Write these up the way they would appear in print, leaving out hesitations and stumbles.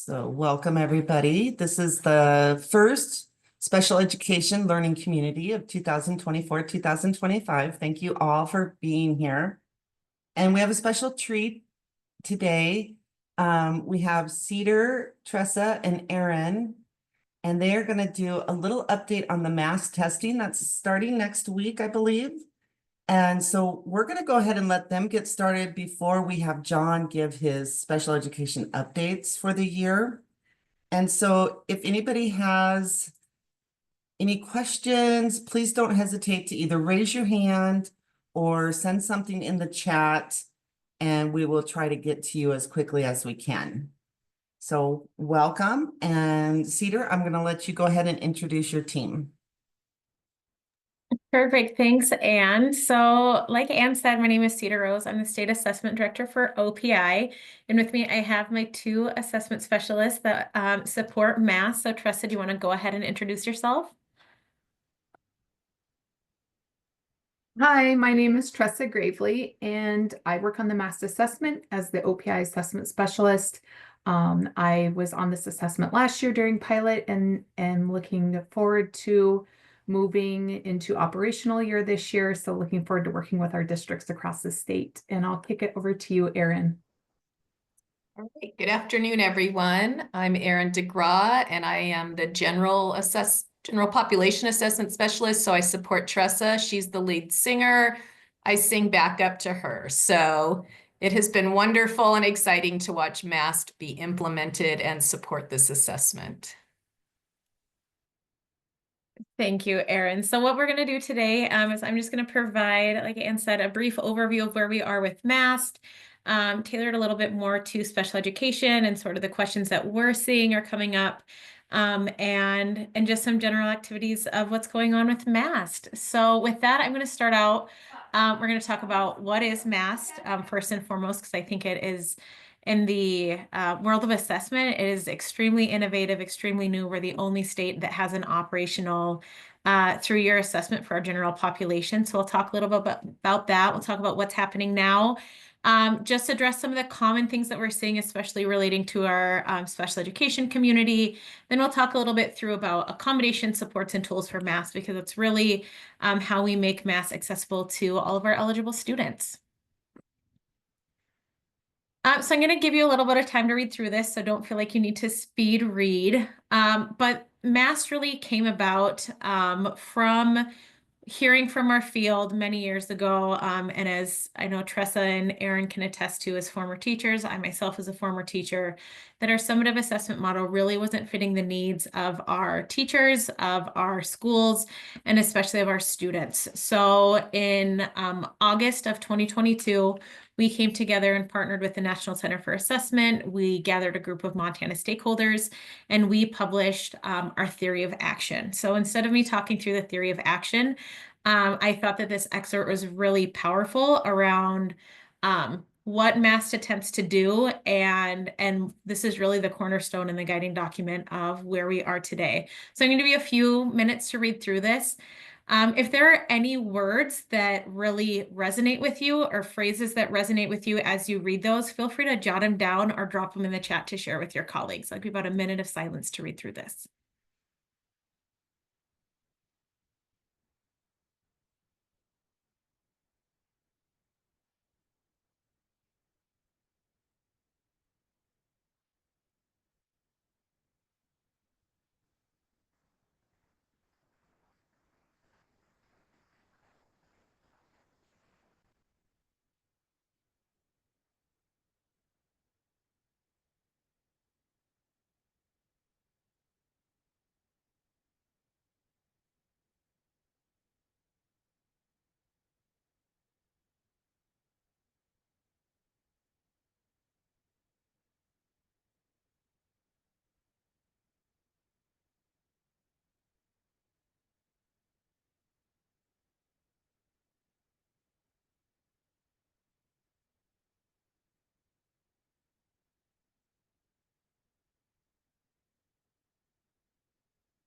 So welcome, everybody. This is the first special education learning community of 2024, 2025. Thank you all for being here. And we have a special treat today. We have Cedar, Tressa, and Aaron, and they are going to do a little update on the MAST testing that's starting next week, I believe. And so we're going to go ahead and let them get started before we have John give his special education updates for the year. And so if anybody has any questions, please don't hesitate to either raise your hand or send something in the chat, and we will try to get to you as quickly as we can. So welcome. And Cedar, I'm going to let you go ahead and introduce your team. Perfect. Thanks, Anne. So like Anne said, my name is Cedar Rose. I'm the State Assessment Director for OPI. And with me, I have my two assessment specialists that support MAST. So Tressa, do you want to go ahead and introduce yourself? Hi, my name is Tressa Gravely, and I work on the MAST assessment as the OPI assessment specialist. I was on this assessment last year during pilot and looking forward to moving into operational year this year. So looking forward to working with our districts across the state. And I'll kick it over to you, Erin. All right. Good afternoon, everyone. I'm Erin DeGraw, and I am the General Population Assessment Specialist. So I support Tressa. She's the lead singer. I sing back up to her. So it has been wonderful and exciting to watch MAST be implemented and support this assessment. Thank you, Erin. So what we're going to do today is I'm just going to provide, like Anne said, a brief overview of where we are with MAST, tailored a little bit more to special education and sort of the questions that we're seeing are coming up, and just some general activities of what's going on with MAST. So with that, I'm going to start out. We're going to talk about what is MAST first and foremost, because I think it is in the world of assessment, it is extremely innovative, extremely new. We're the only state that has an operational 3-year assessment for our general population. So we'll talk a little bit about that. We'll talk about what's happening now. Just address some of the common things that we're seeing, especially relating to our special education community. Then we'll talk a little bit through about accommodation supports and tools for MAST, because it's really how we make MAST accessible to all of our eligible students. So I'm going to give you a little bit of time to read through this, so don't feel like you need to speed read. But MAST really came about from hearing from our field many years ago, and as I know Tressa and Aaron can attest to as former teachers, I myself as a former teacher, that our summative assessment model really wasn't fitting the needs of our teachers, of our schools, and especially of our students. So in August of 2022, we came together and partnered with the National Center for Assessment. We gathered a group of Montana stakeholders, and we published our theory of action. So instead of me talking through the theory of action, I thought that this excerpt was really powerful around what MAST attempts to do, and this is really the cornerstone and the guiding document of where we are today. So I'm going to give you a few minutes to read through this. If there are any words that really resonate with you or phrases that resonate with you as you read those, feel free to jot them down or drop them in the chat to share with your colleagues. I'll give you about a minute of silence to read through this.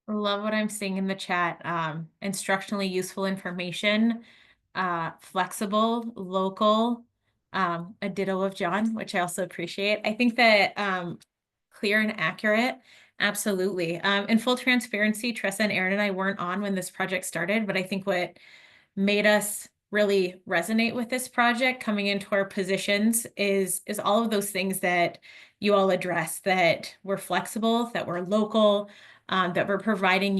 Love what I'm seeing in the chat. Instructionally useful information, flexible, local, a ditto of John, which I also appreciate. I think that clear and accurate? Absolutely. In full transparency, Tressa and Aaron and I weren't on when this project started, but I think what made us really resonate with this project coming into our positions is all of those things that you all address, that we're flexible, that we're local, that we're providing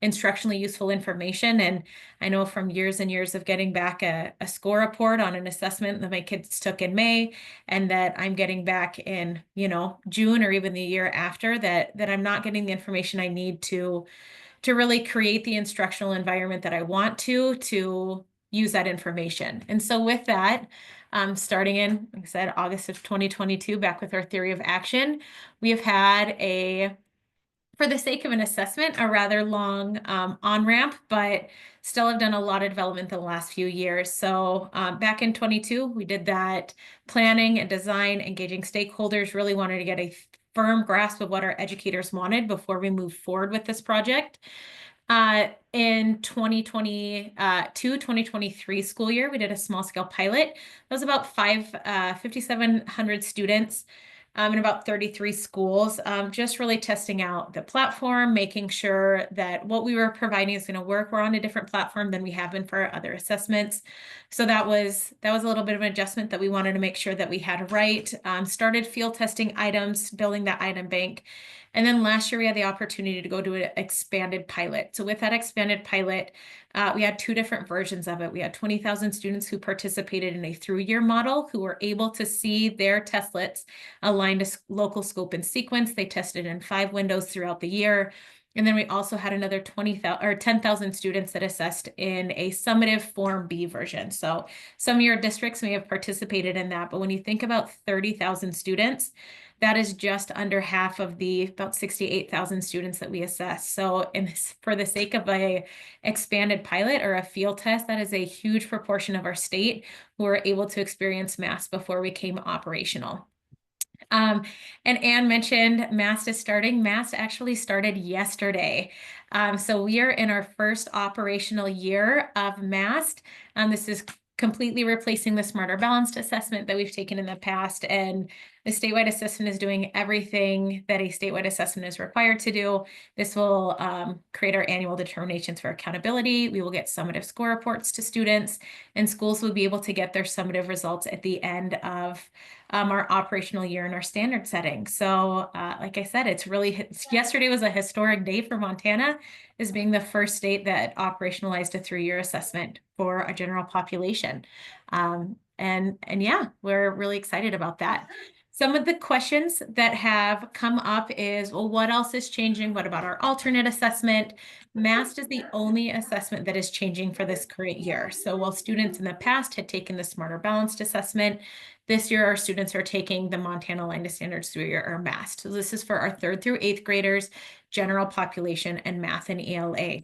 instructionally useful information. And I know from years and years of getting back a score report on an assessment that my kids took in May, and that I'm getting back in, June or even the year after, that I'm not getting the information I need to really create the instructional environment that I want to use that information. And so with that, starting in, like I said, August of 2022, back with our theory of action, we have had for the sake of an assessment, a rather long on-ramp, but still have done a lot of development in the last few years. So back in 22, we did that planning and design, engaging stakeholders, really wanted to get a firm grasp of what our educators wanted before we moved forward with this project. In 2022-2023 school year, we did a small scale pilot. That was about 5,700 students in about 33 schools, just really testing out the platform, making sure that what we were providing is going to work. We're on a different platform than we have been for our other assessments. So that was a little bit of an adjustment that we wanted to make sure that we had right. Started field testing items, building that item bank. And then last year we had the opportunity to go to an expanded pilot. So with that expanded pilot, we had two different versions of it. We had 20,000 students who participated in a through-year model who were able to see their testlets aligned to local scope and sequence. They tested in 5 windows throughout the year. And then we also had another 10,000 students that assessed in a summative Form B version. So some of your districts may have participated in that, but when you think about 30,000 students, that is just under half of the about 68,000 students that we assess. So for the sake of a expanded pilot or a field test, that is a huge proportion of our state who were able to experience MAST before we came operational. And Anne mentioned MAST is starting. MAST actually started yesterday. So we are in our first operational year of MAST. This is completely replacing the Smarter Balanced assessment that we've taken in the past. And the statewide assessment is doing everything that a statewide assessment is required to do. This will create our annual determinations for accountability. We will get summative score reports to students, and schools will be able to get their summative results at the end of our operational year in our standard setting. So like I said, yesterday was a historic day for Montana, as being the first state that operationalized a 3-year assessment for a general population. And yeah, we're really excited about that. Some of the questions that have come up is, well, what else is changing? What about our alternate assessment? MAST is the only assessment that is changing for this current year. So while students in the past had taken the Smarter Balanced assessment, this year our students are taking the Montana Aligned to Standards 3-year or MAST. So this is for our 3rd through 8th graders, general population, and math and ELA.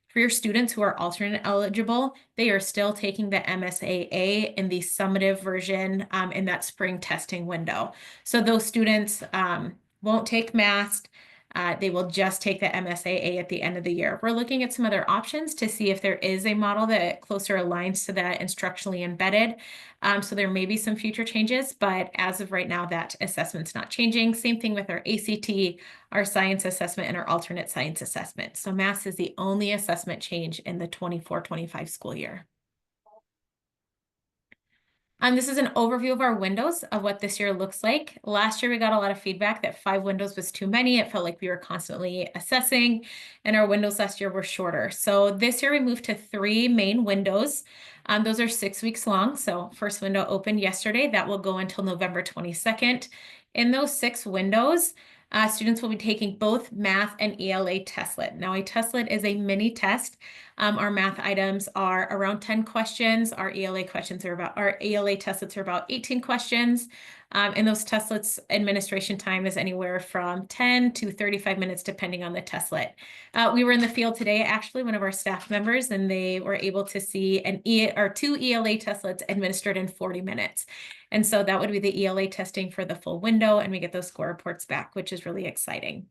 For your students who are alternate eligible, they are still taking the MSAA in the summative version in that spring testing window. So those students won't take MAST. They will just take the MSAA at the end of the year. We're looking at some other options to see if there is a model that closer aligns to that instructionally embedded. So there may be some future changes, but as of right now, that assessment's not changing. Same thing with our ACT, our science assessment, and our alternate science assessment. So MAST is the only assessment change in the 24-25 school year. This is an overview of our windows of what this year looks like. Last year, we got a lot of feedback that 5 windows was too many. It felt like we were constantly assessing, and our windows last year were shorter. So this year we moved to 3 main windows. Those are 6 weeks long. So first window opened yesterday. That will go until November 22nd. In those 6 windows, students will be taking both math and ELA testlet. Now, a testlet is a mini test. Our math items are around 10 questions. Our ELA testlets are about 18 questions. And those testlets administration time is anywhere from 10 to 35 minutes, depending on the testlet. We were in the field today, actually, one of our staff members, and they were able to see 2 ELA testlets administered in 40 minutes. And so that would be the ELA testing for the full window, and we get those score reports back, which is really exciting.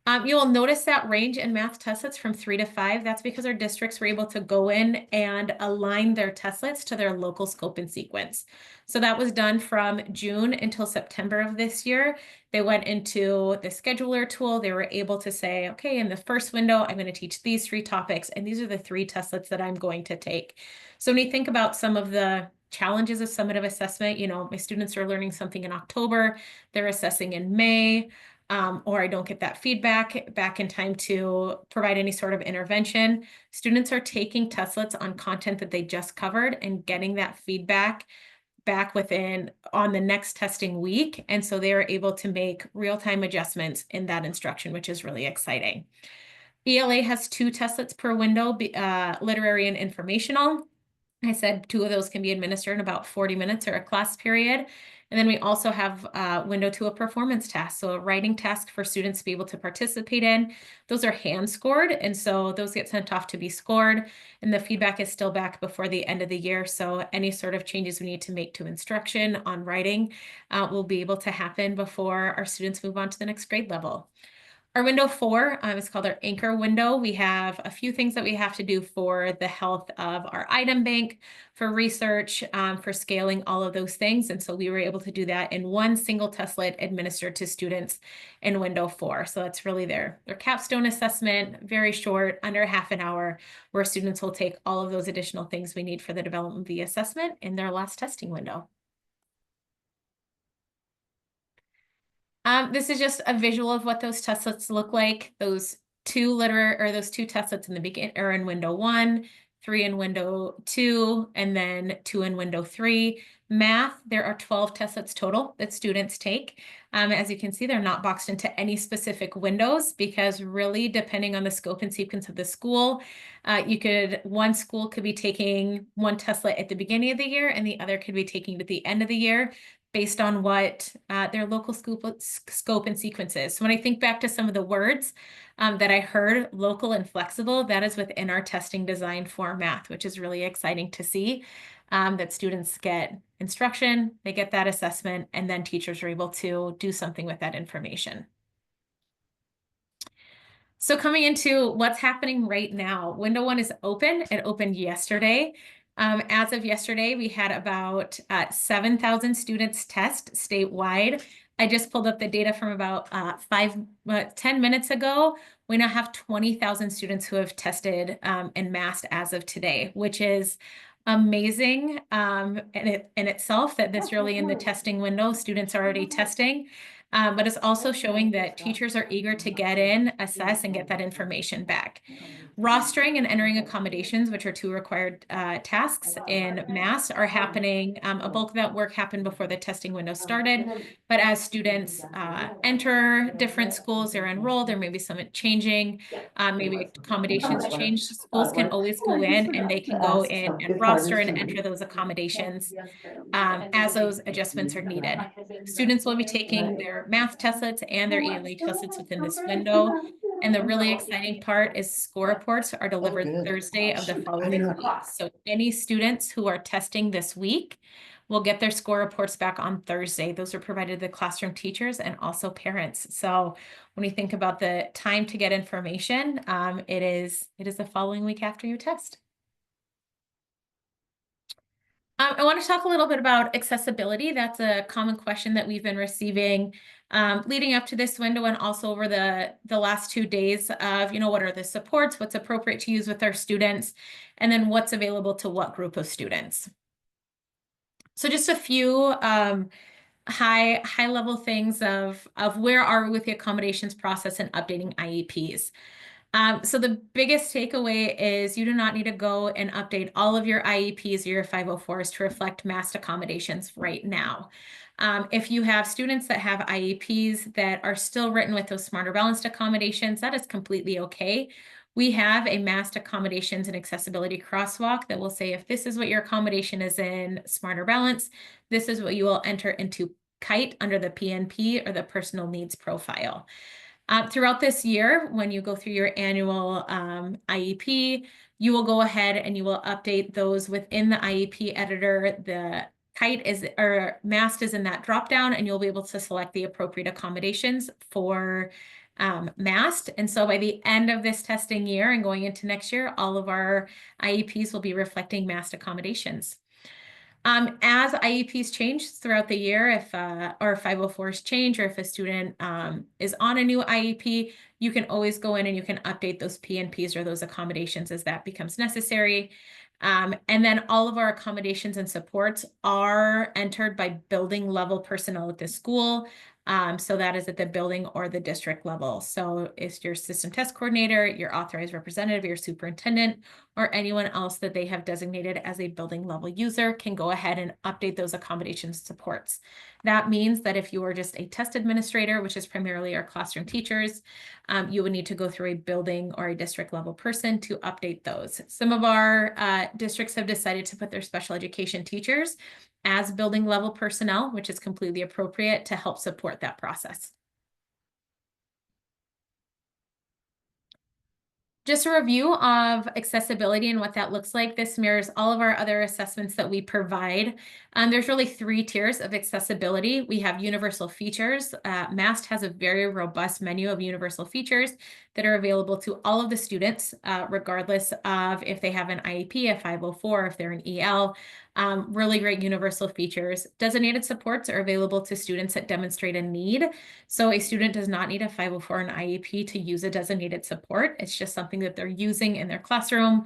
You will notice that range in math testlets from 3 to 5. That's because our districts were able to go in and align their testlets to their local scope and sequence. So that was done from June until September of this year. They went into the scheduler tool. They were able to say, okay, in the first window, I'm going to teach these 3 topics, and these are the 3 testlets that I'm going to take. So when you think about some of the challenges of summative assessment, you know, my students are learning something in October, they're assessing in May, or I don't get that feedback back in time to provide any sort of intervention. Students are taking testlets on content that they just covered and getting that feedback back on the next testing week. And so they are able to make real-time adjustments in that instruction, which is really exciting. ELA has 2 testlets per window, literary and informational. I said 2 of those can be administered in about 40 minutes or a class period. And then we also have window to a performance task. So a writing task for students to be able to participate in. Those are hand scored. And so those get sent off to be scored. And the feedback is still back before the end of the year. So any sort of changes we need to make to instruction on writing will be able to happen before our students move on to the next grade level. Our window 4 is called our anchor window. We have a few things that we have to do for the health of our item bank, for research, for scaling, all of those things. And so we were able to do that in one single testlet administered to students in window 4. So that's really their capstone assessment, very short, under half an hour, where students will take all of those additional things we need for the development of the assessment in their last testing window. This is just a visual of what those testlets look like. Those 2 testlets in the beginning are in window 1, 3 in window 2, and then 2 in window 3. Math, there are 12 testlets total that students take. As you can see, they're not boxed into any specific windows because really depending on the scope and sequence of the school, one school could be taking one testlet at the beginning of the year and the other could be taking it at the end of the year, based on what their local scope and sequence is. So when I think back to some of the words that I heard, local and flexible, that is within our testing design for math, which is really exciting to see, that students get instruction, they get that assessment, and then teachers are able to do something with that information. So coming into what's happening right now, window 1 is open. It opened yesterday. As of yesterday, we had about 7,000 students test statewide. I just pulled up the data from about 10 minutes ago. We now have 20,000 students who have tested in MAST as of today, which is amazing in itself, that this early in the testing window, students are already testing. But it's also showing that teachers are eager to get in, assess, and get that information back. Rostering and entering accommodations, which are 2 required tasks in MAST, are happening. A bulk of that work happened before the testing window started. But as students enter different schools, they're enrolled, there may be some changing, maybe accommodations change. Schools can always go in and they can go in and roster and enter those accommodations as those adjustments are needed. Students will be taking their math testlets and their ELA testlets within this window. And the really exciting part is score reports are delivered Thursday of the following week. So any students who are testing this week will get their score reports back on Thursday. Those are provided to the classroom teachers and also parents. So when you think about the time to get information, it is the following week after you test. I want to talk a little bit about accessibility. That's a common question that we've been receiving leading up to this window and also over the last 2 days of, what are the supports, what's appropriate to use with our students, and then what's available to what group of students. So just a few high level things of where are we with the accommodations process and updating IEPs. So the biggest takeaway is you do not need to go and update all of your IEPs or your 504s to reflect MAST accommodations right now. If you have students that have IEPs that are still written with those smarter balanced accommodations, that is completely okay. We have a MAST accommodations and accessibility crosswalk that will say, if this is what your accommodation is in smarter balance, this is what you will enter into KITE under the PNP or the personal needs profile. Throughout this year, when you go through your annual IEP, you will go ahead and you will update those within the IEP editor. The KITE MAST is in that dropdown, and you'll be able to select the appropriate accommodations for MAST. And so by the end of this testing year and going into next year, all of our IEPs will be reflecting MAST accommodations. As IEPs change throughout the year, if or 504s change, or if a student is on a new IEP, you can always go in and you can update those PNPs or those accommodations as that becomes necessary. And then all of our accommodations and supports are entered by building level personnel at the school. So that is at the building or the district level. So it's your system test coordinator, your authorized representative, your superintendent, or anyone else that they have designated as a building level user can go ahead and update those accommodation supports. That means that if you are just a test administrator, which is primarily our classroom teachers, you would need to go through a building or a district level person to update those. Some of our districts have decided to put their special education teachers as building level personnel, which is completely appropriate to help support that process. Just a review of accessibility and what that looks like. This mirrors all of our other assessments that we provide. There's really 3 tiers of accessibility. We have universal features. MAST has a very robust menu of universal features that are available to all of the students, regardless of if they have an IEP, a 504, if they're an EL. Really great universal features. Designated supports are available to students that demonstrate a need. So a student does not need a 504 and IEP to use a designated support. It's just something that they're using in their classroom.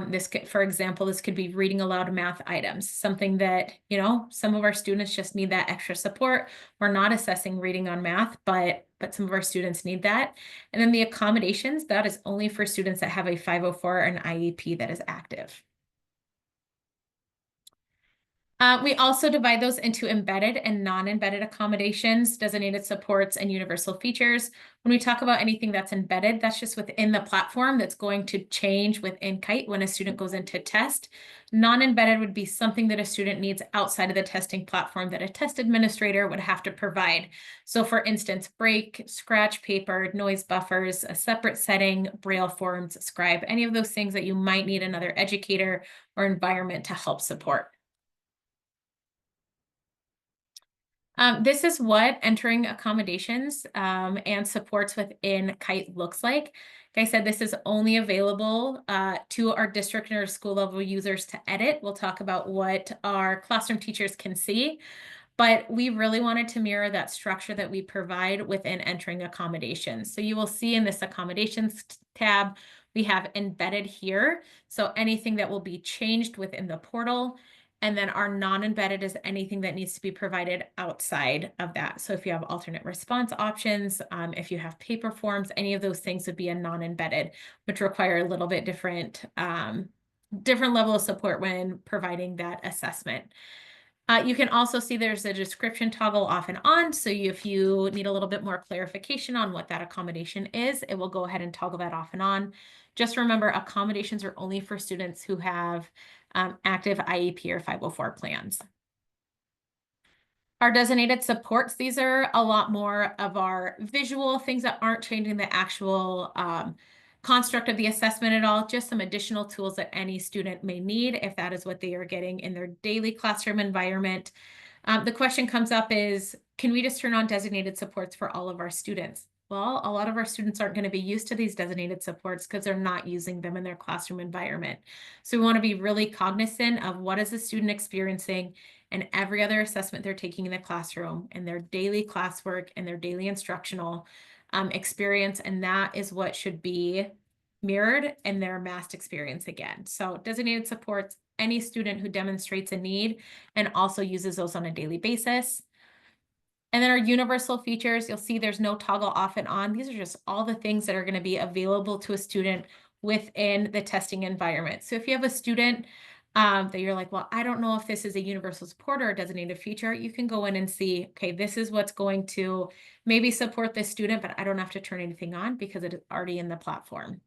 This could, for example, this could be reading aloud math items, something that, you know, some of our students just need that extra support. We're not assessing reading on math, but some of our students need that. And then the accommodations, that is only for students that have a 504 and IEP that is active. We also divide those into embedded and non-embedded accommodations, designated supports, and universal features. When we talk about anything that's embedded, that's just within the platform that's going to change within Kite when a student goes into test. Non-embedded would be something that a student needs outside of the testing platform that a test administrator would have to provide. So for instance, break, scratch paper, noise buffers, a separate setting, Braille forms, scribe, any of those things that you might need another educator or environment to help support. This is what entering accommodations and supports within Kite looks like. Like I said, this is only available to our district and our school level users to edit. We'll talk about what our classroom teachers can see, but we really wanted to mirror that structure that we provide within entering accommodations. So you will see in this accommodations tab, we have embedded here. So anything that will be changed within the portal. And then our non-embedded is anything that needs to be provided outside of that. So if you have alternate response options, if you have paper forms, any of those things would be a non-embedded, which require a little bit different level of support when providing that assessment. You can also see there's a description toggle off and on. So if you need a little bit more clarification on what that accommodation is, it will go ahead and toggle that off and on. Just remember, accommodations are only for students who have active IEP or 504 plans. Our designated supports, these are a lot more of our visual things that aren't changing the actual construct of the assessment at all, just some additional tools that any student may need if that is what they are getting in their daily classroom environment. The question comes up is, can we just turn on designated supports for all of our students? Well, a lot of our students aren't going to be used to these designated supports because they're not using them in their classroom environment. So we want to be really cognizant of what is the student experiencing and every other assessment they're taking in the classroom and their daily classwork and their daily instructional experience. And that is what should be mirrored in their MAST experience again. So designated supports, any student who demonstrates a need and also uses those on a daily basis. And then our universal features, you'll see there's no toggle off and on. These are just all the things that are going to be available to a student within the testing environment. So if you have a student that you're like, well, I don't know if this is a universal support or a designated feature, you can go in and see, okay, this is what's going to maybe support this student, but I don't have to turn anything on because it is already in the platform.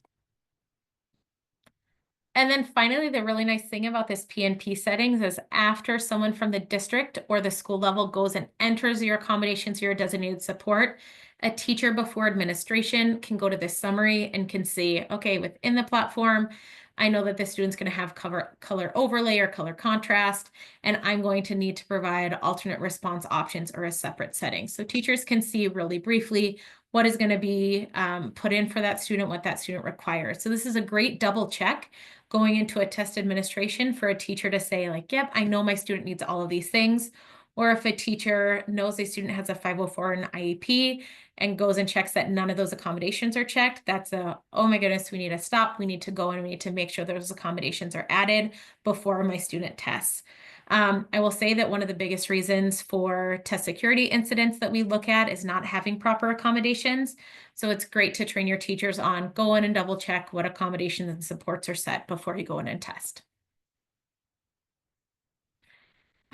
And then finally, the really nice thing about this PNP settings is after someone from the district or the school level goes and enters your accommodations, your designated support, a teacher before administration can go to this summary and can see, okay, within the platform, I know that the student's going to have color overlay or color contrast, and I'm going to need to provide alternate response options or a separate setting. So teachers can see really briefly what is going to be put in for that student, what that student requires. So this is a great double check going into a test administration for a teacher to say like, yep, I know my student needs all of these things. Or if a teacher knows a student has a 504 and IEP and goes and checks that none of those accommodations are checked, that's a, oh my goodness, we need to stop. We need to go and we need to make sure those accommodations are added before my student tests. I will say that one of the biggest reasons for test security incidents that we look at is not having proper accommodations. So it's great to train your teachers on go in and double check what accommodations and supports are set before you go in and test.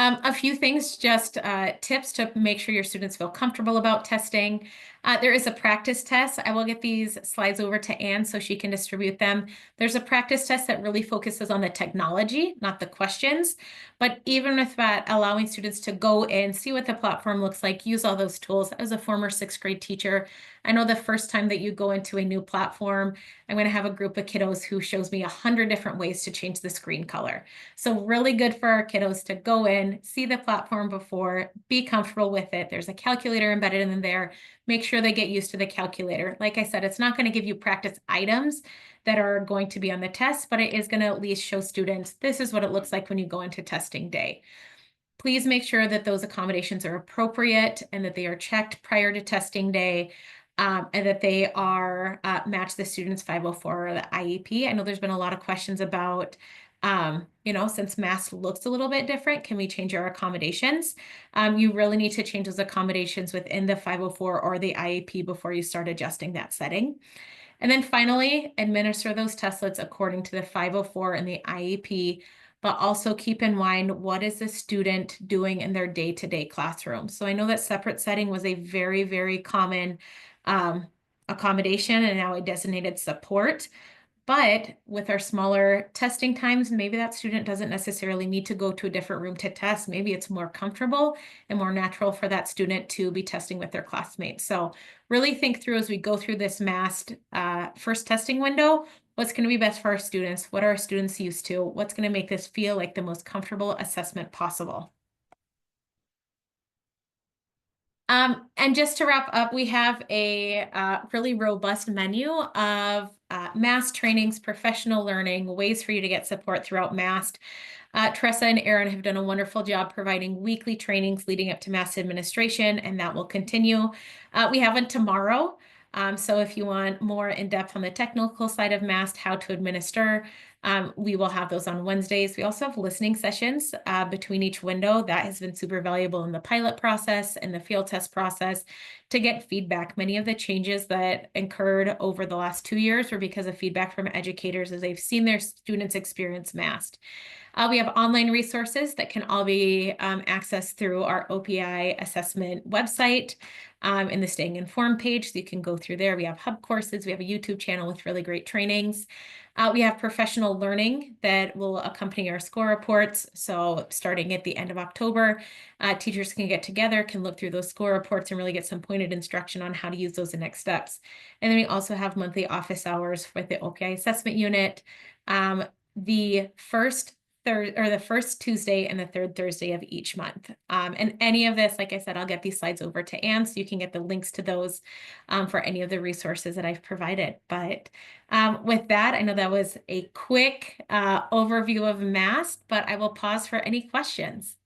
A few things, just tips to make sure your students feel comfortable about testing. There is a practice test. I will get these slides over to Anne so she can distribute them. There's a practice test that really focuses on the technology, not the questions. But even with that, allowing students to go in, see what the platform looks like, use all those tools. As a former 6th grade teacher, I know the first time that you go into a new platform, I'm going to have a group of kiddos who shows me 100 different ways to change the screen color. So really good for our kiddos to go in, see the platform before, be comfortable with it. There's a calculator embedded in there. Make sure they get used to the calculator. Like I said, it's not going to give you practice items that are going to be on the test, but it is going to at least show students, this is what it looks like when you go into testing day. Please make sure that those accommodations are appropriate and that they are checked prior to testing day. And that they are match the student's 504 or the IEP. I know there's been a lot of questions about, since MAST looks a little bit different, can we change our accommodations? You really need to change those accommodations within the 504 or the IEP before you start adjusting that setting. And then finally, administer those testlets according to the 504 and the IEP, but also keep in mind what is the student doing in their day-to-day classroom. So I know that separate setting was a very, very common accommodation and now a designated support. But with our smaller testing times, maybe that student doesn't necessarily need to go to a different room to test. Maybe it's more comfortable and more natural for that student to be testing with their classmates. So really think through as we go through this MAST first testing window, what's going to be best for our students? What are our students used to? What's going to make this feel like the most comfortable assessment possible? And just to wrap up, we have a really robust menu of MAST trainings, professional learning, ways for you to get support throughout MAST. Tressa and Aaron have done a wonderful job providing weekly trainings leading up to MAST administration, and that will continue. We have one tomorrow. So if you want more in-depth on the technical side of MAST, how to administer, we will have those on Wednesdays. We also have listening sessions between each window. That has been super valuable in the pilot process and the field test process to get feedback. Many of the changes that occurred over the last 2 years were because of feedback from educators as they've seen their students experience MAST. We have online resources that can all be accessed through our OPI assessment website in the Staying Informed page. So you can go through there. We have hub courses. We have a YouTube channel with really great trainings. We have professional learning that will accompany our score reports. So starting at the end of October, teachers can get together, can look through those score reports and really get some pointed instruction on how to use those in next steps. And then we also have monthly office hours with the OPI assessment unit. The first Tuesday and the third Thursday of each month. And any of this, like I said, I'll get these slides over to Anne so you can get the links to those for any of the resources that I've provided. But with that, I know that was a quick overview of MAST, but I will pause for any questions.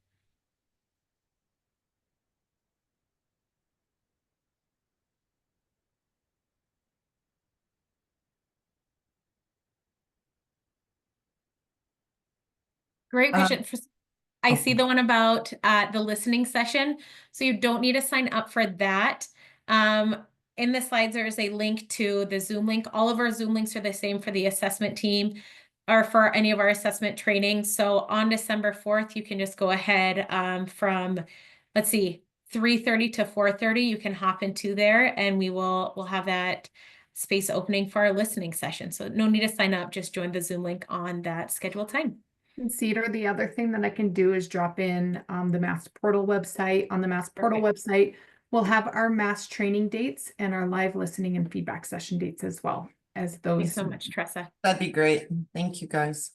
Great question. I see the one about the listening session. So you don't need to sign up for that. In the slides, there is a link to the Zoom link. All of our Zoom links are the same for the assessment team or for any of our assessment trainings. So on December 4th, you can just go ahead from, let's see, 3:30 to 4:30, you can hop into there and we'll have that space opening for our listening session. So no need to sign up, just join the Zoom link on that scheduled time. And Cedar, the other thing that I can do is drop in the MAST portal website. On the MAST portal website, we'll have our MAST training dates and our live listening and feedback session dates as well. as Thank you those. so much, Tressa. That'd be great. Thank you, guys.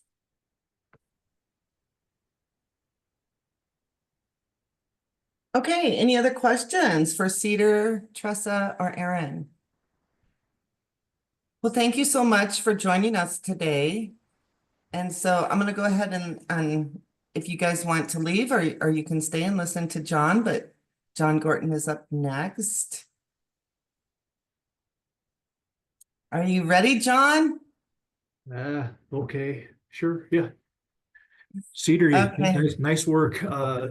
Okay, any other questions for Cedar, Tressa, or Erin? Well, thank you so much for joining us today. And so I'm going to go ahead and if you guys want to leave or you can stay and listen to John, but John Gorton is up next. Are you ready, John? Okay, sure, yeah. Cedar, Okay. nice work. Now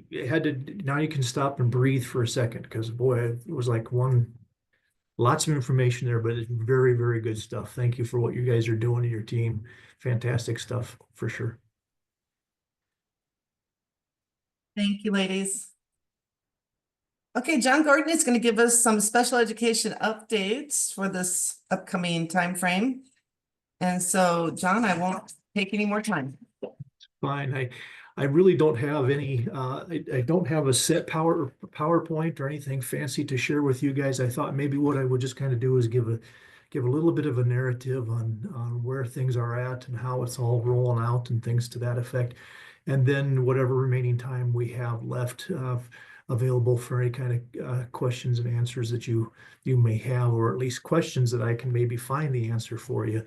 you can stop and breathe for a second, because boy, it was like lots of information there, but it's very, very good stuff. Thank you for what you guys are doing in your team. Fantastic stuff for sure. Thank you, ladies. Okay, John Gorton is going to give us some special education updates for this upcoming time frame. And so, John, I won't take any more time. Fine. I really don't have any, I don't have a set PowerPoint or anything fancy to share with you guys. I thought maybe what I would just kind of do is give a little bit of a narrative on where things are at and how it's all rolling out and things to that effect. And then whatever remaining time we have left available for any kind of questions and answers that you may have, or at least questions that I can maybe find the answer for you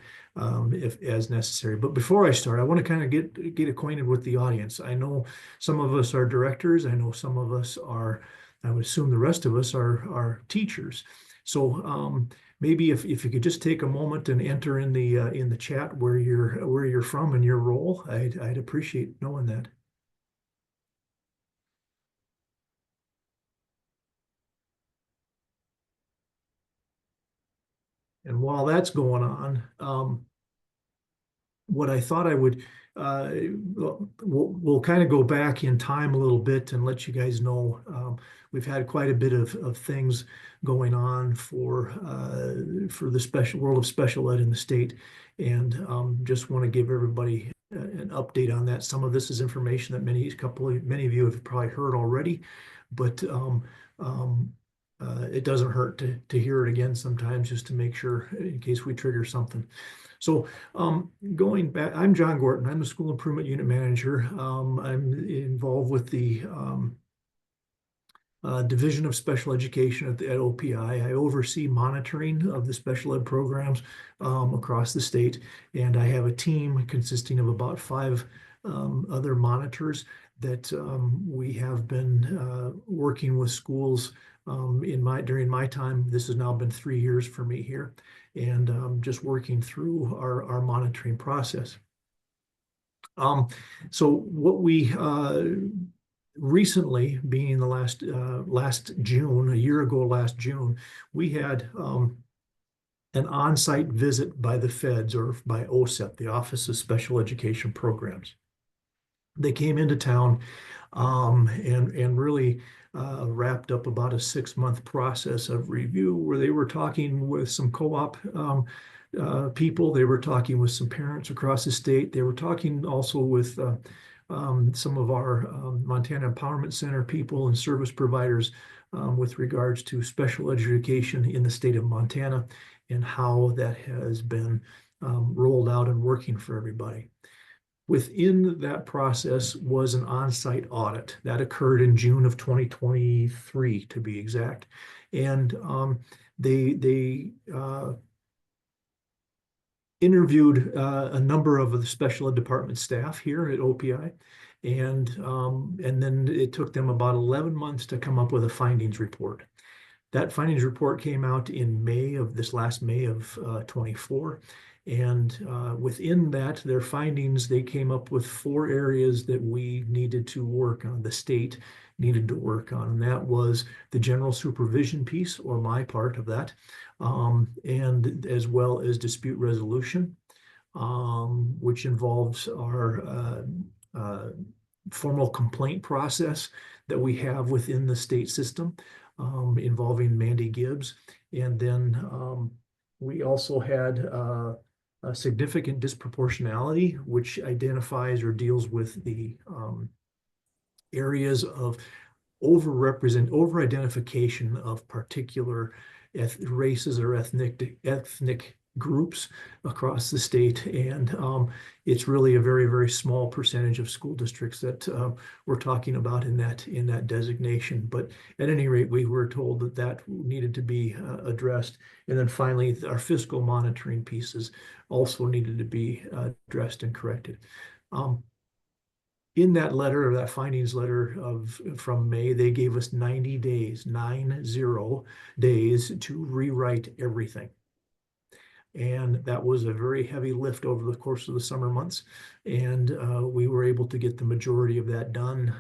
if as necessary. But before I start, I want to kind of get acquainted with the audience. I know some of us are directors. I know some of us are, I would assume the rest of us are teachers. So maybe if you could just take a moment and enter in the chat where you're from and your role, I'd appreciate knowing that. And while that's going on, what I thought I would, we'll kind of go back in time a little bit and let you guys know we've had quite a bit of things going on for the world of special ed in the state, and just want to give everybody an update on that. Some of this is information that many of you have probably heard already, but it doesn't hurt to hear it again sometimes, just to make sure in case we trigger something. So going back, I'm John Gorton. I'm the School Improvement Unit Manager. I'm involved with the Division of Special Education at OPI. I oversee monitoring of the special ed programs across the state, and I have a team consisting of about 5 other monitors that we have been working with schools during my time. This has now been 3 years for me here, and just working through our monitoring process. So what we recently, being the last June, a year ago last June, we had an on-site visit by the feds, or by OSEP, the Office of Special Education Programs. They came into town and really wrapped up about a 6-month process of review, where they were talking with some co-op people. They were talking with some parents across the state. They were talking also with some of our Montana Empowerment Center people and service providers with regards to special education in the state of Montana and how that has been rolled out and working for everybody. Within that process was an on-site audit that occurred in June of 2023, to be exact. And they interviewed a number of the special ed department staff here at OPI, and then it took them about 11 months to come up with a findings report. That findings report came out in last May of 24. And within that, their findings, they came up with 4 areas that we needed to work on, the state needed to work on. And that was the general supervision piece, or my part of that, and as well as dispute resolution, which involves our formal complaint process that we have within the state system, involving Mandy Gibbs. And then we also had a significant disproportionality, which identifies or deals with the areas of over-identification of particular races or ethnic groups across the state, and it's really a very, very small percentage of school districts that we're talking about in that designation. But at any rate, we were told that that needed to be addressed. And then finally, our fiscal monitoring pieces also needed to be addressed and corrected. In that letter, or that findings letter from May, they gave us 90 days, 90 days to rewrite everything. And that was a very heavy lift over the course of the summer months. And we were able to get the majority of that done,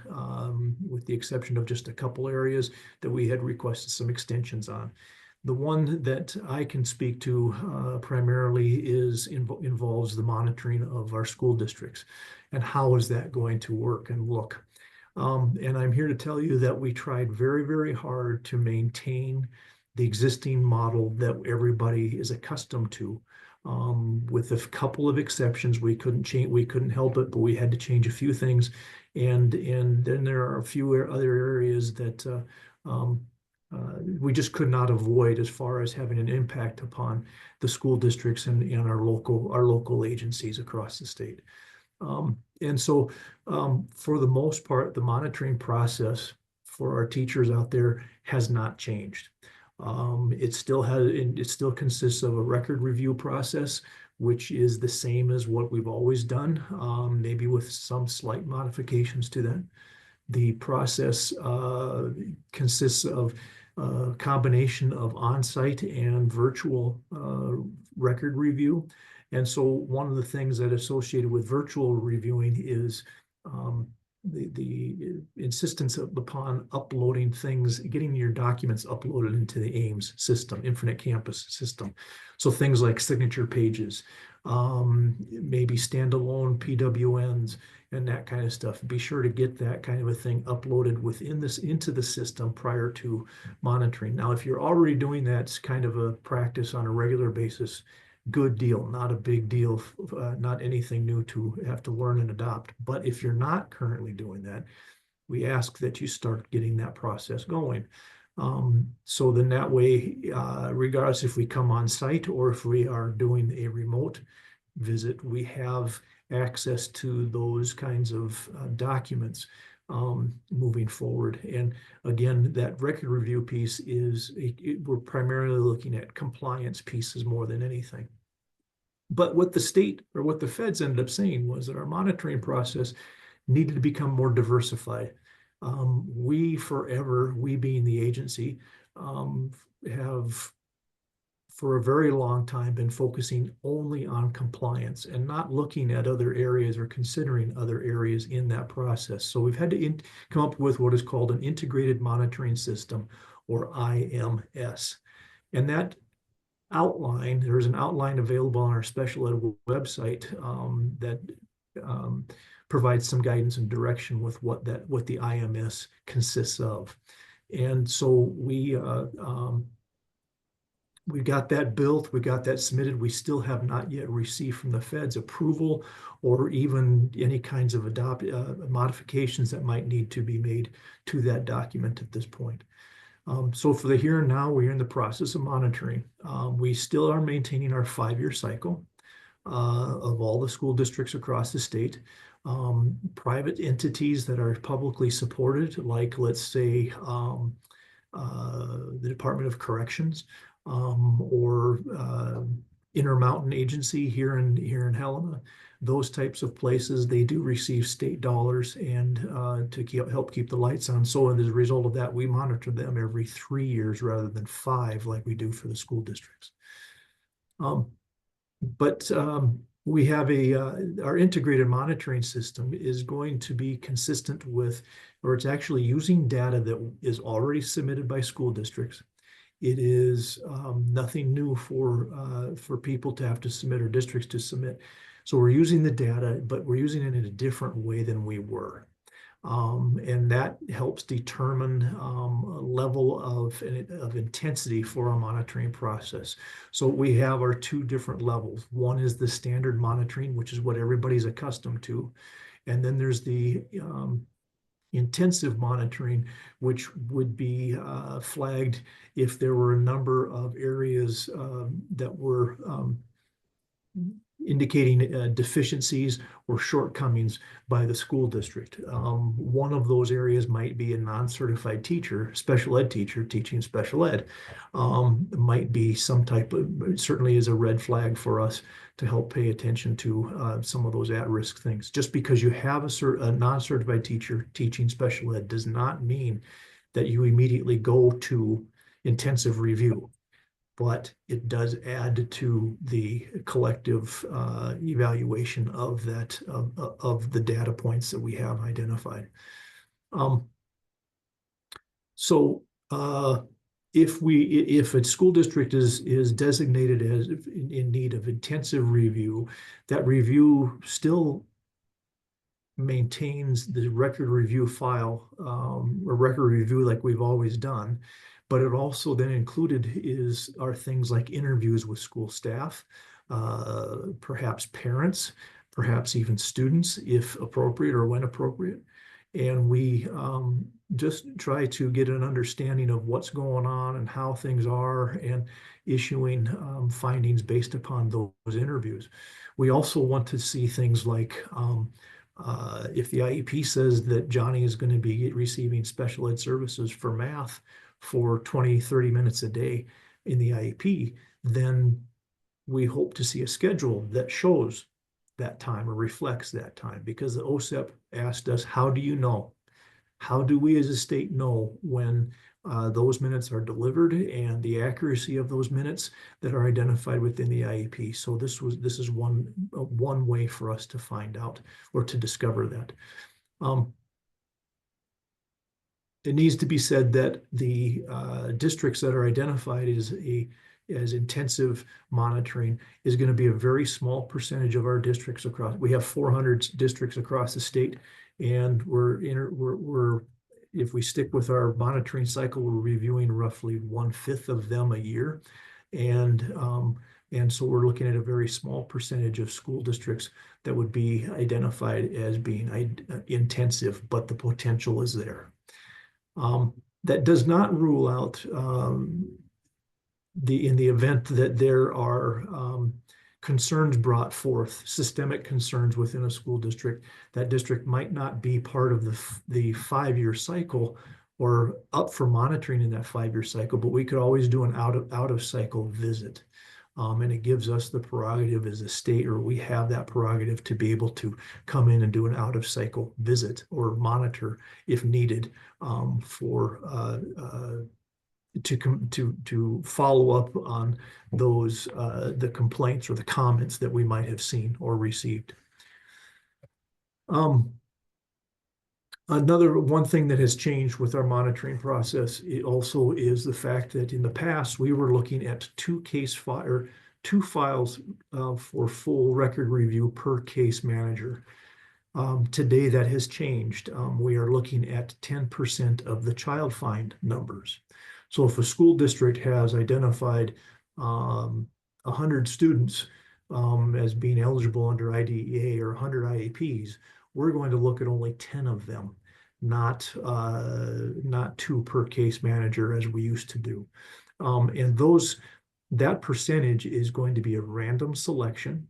with the exception of just a couple areas that we had requested some extensions on. The one that I can speak to primarily involves the monitoring of our school districts and how is that going to work and look. And I'm here to tell you that we tried very, very hard to maintain the existing model that everybody is accustomed to. With a couple of exceptions, we couldn't help it, but we had to change a few things. And then there are a few other areas that we just could not avoid as far as having an impact upon the school districts and our local agencies across the state. And so for the most part, the monitoring process for our teachers out there has not changed. It still consists of a record review process, which is the same as what we've always done, maybe with some slight modifications to that. The process consists of a combination of on-site and virtual record review. And so one of the things that associated with virtual reviewing is the insistence upon uploading things, getting your documents uploaded into the AIMS system, Infinite Campus system. So things like signature pages, maybe standalone PWNs and that kind of stuff. Be sure to get that kind of a thing uploaded into the system prior to monitoring. Now, if you're already doing that, it's kind of a practice on a regular basis. Good deal, not a big deal, not anything new to have to learn and adopt. But if you're not currently doing that, we ask that you start getting that process going. So then that way, regardless if we come on site or if we are doing a remote visit, we have access to those kinds of documents moving forward. And again, that record review piece we're primarily looking at compliance pieces more than anything. But what the state or what the feds ended up saying was that our monitoring process needed to become more diversified. We being the agency, have for a very long time been focusing only on compliance and not looking at other areas or considering other areas in that process. So we've had to come up with what is called an integrated monitoring system, or IMS. And that outline, there's an outline available on our special ed website that provides some guidance and direction with what the IMS consists of. And so we got that built, we got that submitted. We still have not yet received from the feds approval or even any kinds of modifications that might need to be made to that document at this point. So for the here and now, we're in the process of monitoring. We still are maintaining our 5-year cycle of all the school districts across the state. Private entities that are publicly supported, like let's say the Department of Corrections, or Intermountain Agency here in Helena, those types of places, they do receive state dollars and to help keep the lights on. So as a result of that, we monitor them every 3 years rather than 5 like we do for the school districts. We have our integrated monitoring system is going to be consistent with, or it's actually using data that is already submitted by school districts. It is nothing new for people to have to submit or districts to submit. So we're using the data, but we're using it in a different way than we were. And that helps determine a level of intensity for our monitoring process. So we have our 2 different levels. One is the standard monitoring, which is what everybody's accustomed to. And then there's the intensive monitoring, which would be flagged if there were a number of areas that were indicating deficiencies or shortcomings by the school district. One of those areas might be a non-certified teacher, special ed teacher teaching special ed. Might be some type of, certainly is a red flag for us to help pay attention to some of those at-risk things. Just because you have a non-certified teacher teaching special ed does not mean that you immediately go to intensive review, but it does add to the collective evaluation of that of the data points that we have identified. If a school district is designated as in need of intensive review, that review still maintains the record review file, or record review like we've always done. But it also then included are things like interviews with school staff, perhaps parents, perhaps even students, if appropriate or when appropriate. And we just try to get an understanding of what's going on and how things are, and issuing findings based upon those interviews. We also want to see things like if the IEP says that Johnny is going to be receiving special ed services for math for 20, 30 minutes a day in the IEP, then we hope to see a schedule that shows that time or reflects that time, because the OSEP asked us, how do you know? How do we as a state know when those minutes are delivered and the accuracy of those minutes that are identified within the IEP? So this is one way for us to find out or to discover that. It needs to be said that the districts that are identified as intensive monitoring is going to be a very small percentage of our districts across. We have 400 districts across the state, and if we stick with our monitoring cycle, we're reviewing roughly 1/5 of them a year, and so we're looking at a very small percentage of school districts that would be identified as being intensive, but the potential is there. That does not rule out in the event that there are concerns brought forth, systemic concerns within a school district, that district might not be part of the 5-year cycle or up for monitoring in that 5-year cycle, but we could always do an out of cycle visit. And it gives us the prerogative as a state, or we have that prerogative to be able to come in and do an out of cycle visit or monitor if needed, to follow up on those the complaints or the comments that we might have seen or received. Another one thing that has changed with our monitoring process also is the fact that in the past we were looking at two files for full record review per case manager. Today that has changed. We are looking at 10% of the child find numbers. So if a school district has identified 100 students as being eligible under IDEA or 100 IEPs, we're going to look at only 10 of them, not 2 per case manager as we used to do. And that percentage is going to be a random selection.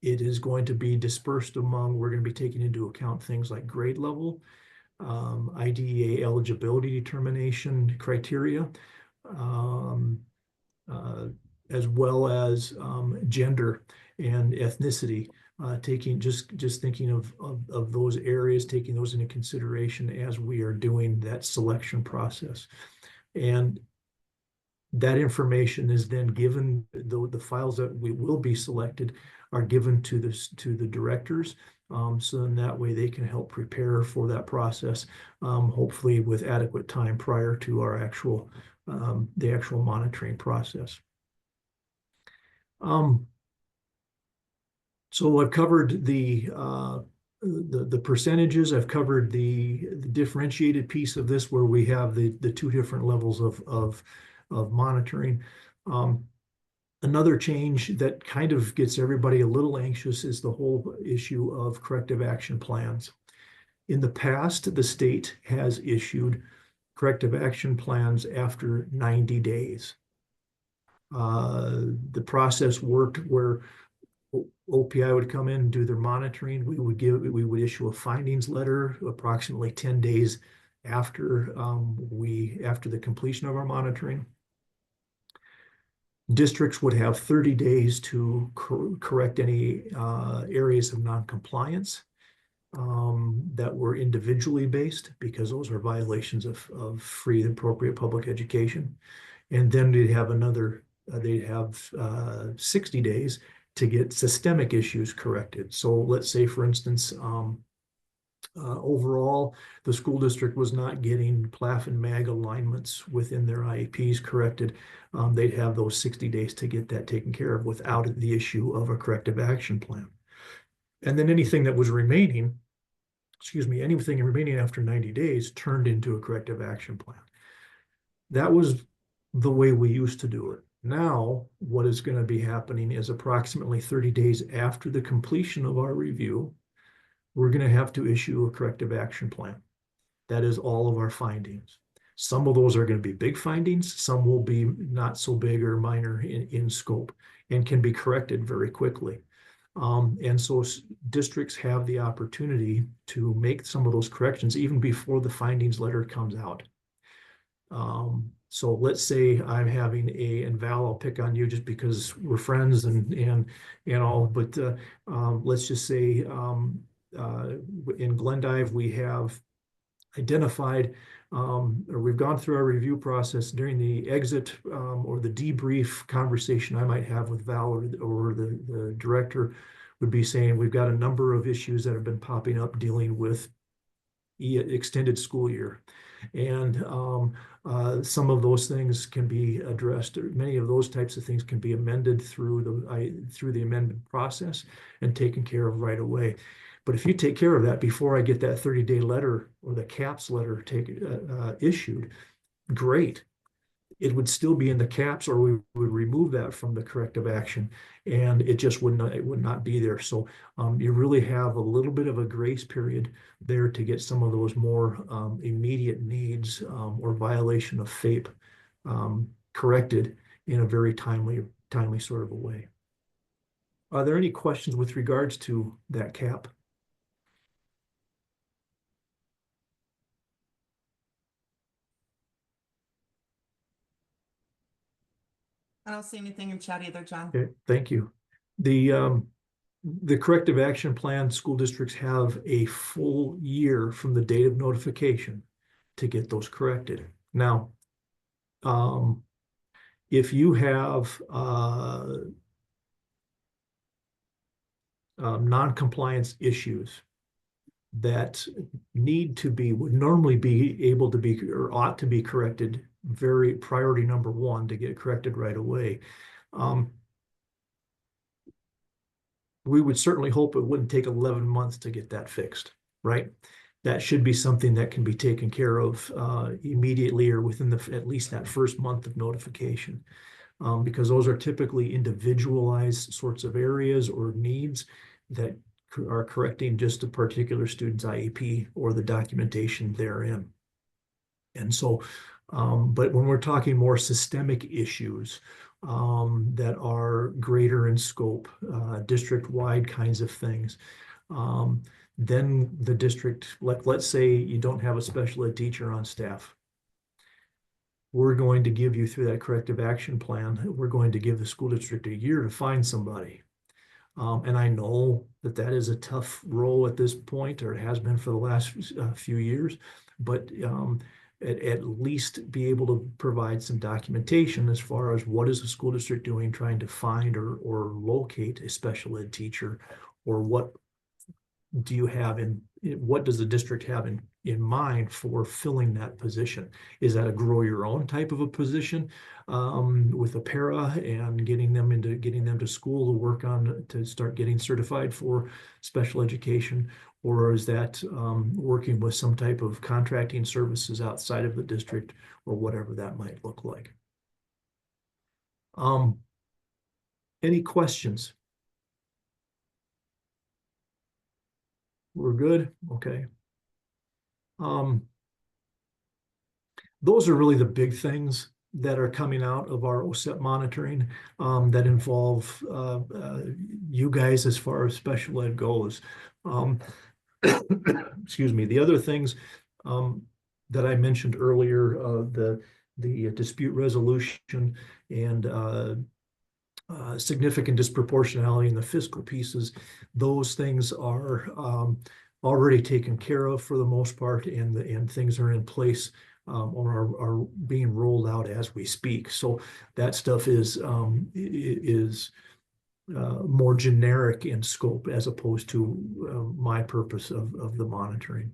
It is going to be dispersed among, we're going to be taking into account things like grade level, IDEA eligibility determination criteria, as well as gender and ethnicity, thinking of those areas, taking those into consideration as we are doing that selection process. And that information is then given, the files that will be selected are given to the directors, so then that way they can help prepare for that process, hopefully with adequate time prior to our the actual monitoring process. So I've covered the percentages. I've covered the differentiated piece of this, where we have the 2 different levels of monitoring. Another change that kind of gets everybody a little anxious is the whole issue of corrective action plans. In the past, the state has issued corrective action plans after 90 days. The process worked where OPI would come in and do their monitoring. We would issue a findings letter approximately 10 days after after the completion of our monitoring. Districts would have 30 days to correct any areas of noncompliance that were individually based, because those are violations of free and appropriate public education. And then they'd have 60 days to get systemic issues corrected. So let's say, for instance, overall, the school district was not getting PLAF and MAG alignments within their IEPs corrected. They'd have those 60 days to get that taken care of without the issue of a corrective action plan. And then anything that was remaining, anything remaining after 90 days turned into a corrective action plan. That was the way we used to do it. Now, what is going to be happening is approximately 30 days after the completion of our review, we're going to have to issue a corrective action plan. That is all of our findings. Some of those are going to be big findings. Some will be not so big or minor in scope and can be corrected very quickly. And so districts have the opportunity to make some of those corrections even before the findings letter comes out. So let's say I'm having and Val, I'll pick on you just because we're friends and all, but let's just say in Glendive, we have identified or we've gone through our review process. During the exit or the debrief conversation I might have with Val or the director would be saying, we've got a number of issues that have been popping up dealing with extended school year. And some of those things can be addressed, or many of those types of things can be amended through the amendment process and taken care of right away. But if you take care of that before I get that 30-day letter or the CAPS letter issued, great. It would still be in the CAPS, or we would remove that from the corrective action, and it just would not be there. So you really have a little bit of a grace period there to get some of those more immediate needs or violation of FAPE corrected in a very timely sort of a way. Are there any questions with regards to that CAP? I don't see anything in chat either, John. Okay, thank you. The corrective action plan, school districts have a full year from the date of notification to get those corrected. Now, if you have non-compliance issues that would normally be able to be or ought to be corrected, very priority number one to get corrected right away. We would certainly hope it wouldn't take 11 months to get that fixed, right? That should be something that can be taken care of immediately or within at least that first month of notification, because those are typically individualized sorts of areas or needs that are correcting just a particular student's IEP or the documentation therein. And so, but when we're talking more systemic issues that are greater in scope, district-wide kinds of things, then the district, let's say you don't have a special ed teacher on staff. We're going to give you, through that corrective action plan, we're going to give the school district a year to find somebody. And I know that is a tough role at this point, or it has been for the last few years, but at least be able to provide some documentation as far as what is the school district doing trying to find or locate a special ed teacher, or what do you have what does the district have in mind for filling that position? Is that a grow your own type of a position with a para and getting them to school to work on to start getting certified for special education? Or is that working with some type of contracting services outside of the district, or whatever that might look like? Any questions? We're good? Okay. Those are really the big things that are coming out of our OSEP monitoring that involve you guys as far as special ed goes. Excuse me. The other things that I mentioned earlier, the dispute resolution and significant disproportionality in the fiscal pieces, those things are already taken care of for the most part, and things are in place or are being rolled out as we speak. So that stuff is more generic in scope as opposed to my purpose of the monitoring.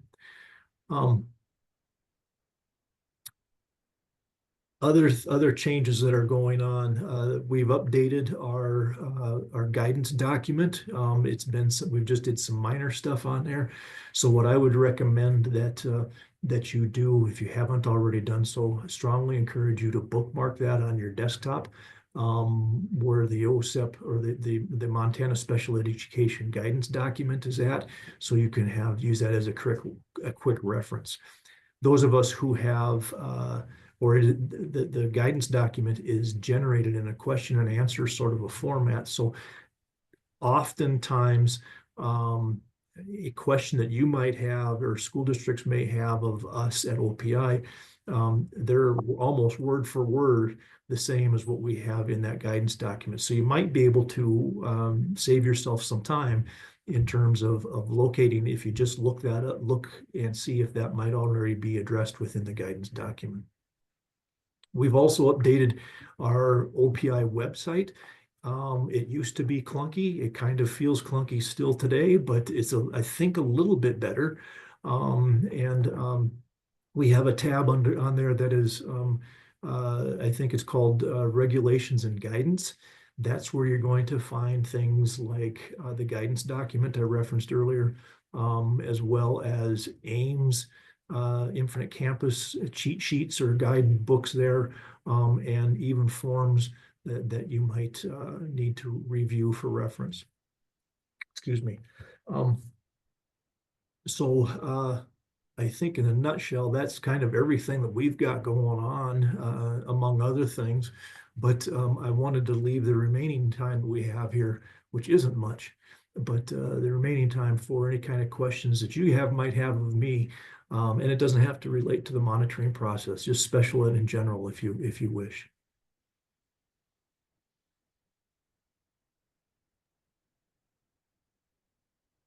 Other changes that are going on, we've updated our guidance document. We've just did some minor stuff on there. So what I would recommend that you do, if you haven't already done so, strongly encourage you to bookmark that on your desktop, where the OSEP or the Montana Special Education Guidance document is at, so you can use that as a quick reference. Those of us who have the guidance document is generated in a question and answer sort of a format. So oftentimes a question that you might have or school districts may have of us at OPI, they're almost word for word the same as what we have in that guidance document. So you might be able to save yourself some time in terms of locating, if you just look that up, look and see if that might already be addressed within the guidance document. We've also updated our OPI website. It used to be clunky. It kind of feels clunky still today, but it's, I think, a little bit better. We have a tab on there that is, I think it's called Regulations and Guidance. That's where you're going to find things like the guidance document I referenced earlier, as well as AIMS, Infinite Campus cheat sheets or guide books there, and even forms that you might need to review for reference. Excuse me. I think in a nutshell, that's kind of everything that we've got going on, among other things. But I wanted to leave the remaining time that we have here, which isn't much, but the remaining time for any kind of questions that you might have of me. And it doesn't have to relate to the monitoring process, just special ed in general, if you wish.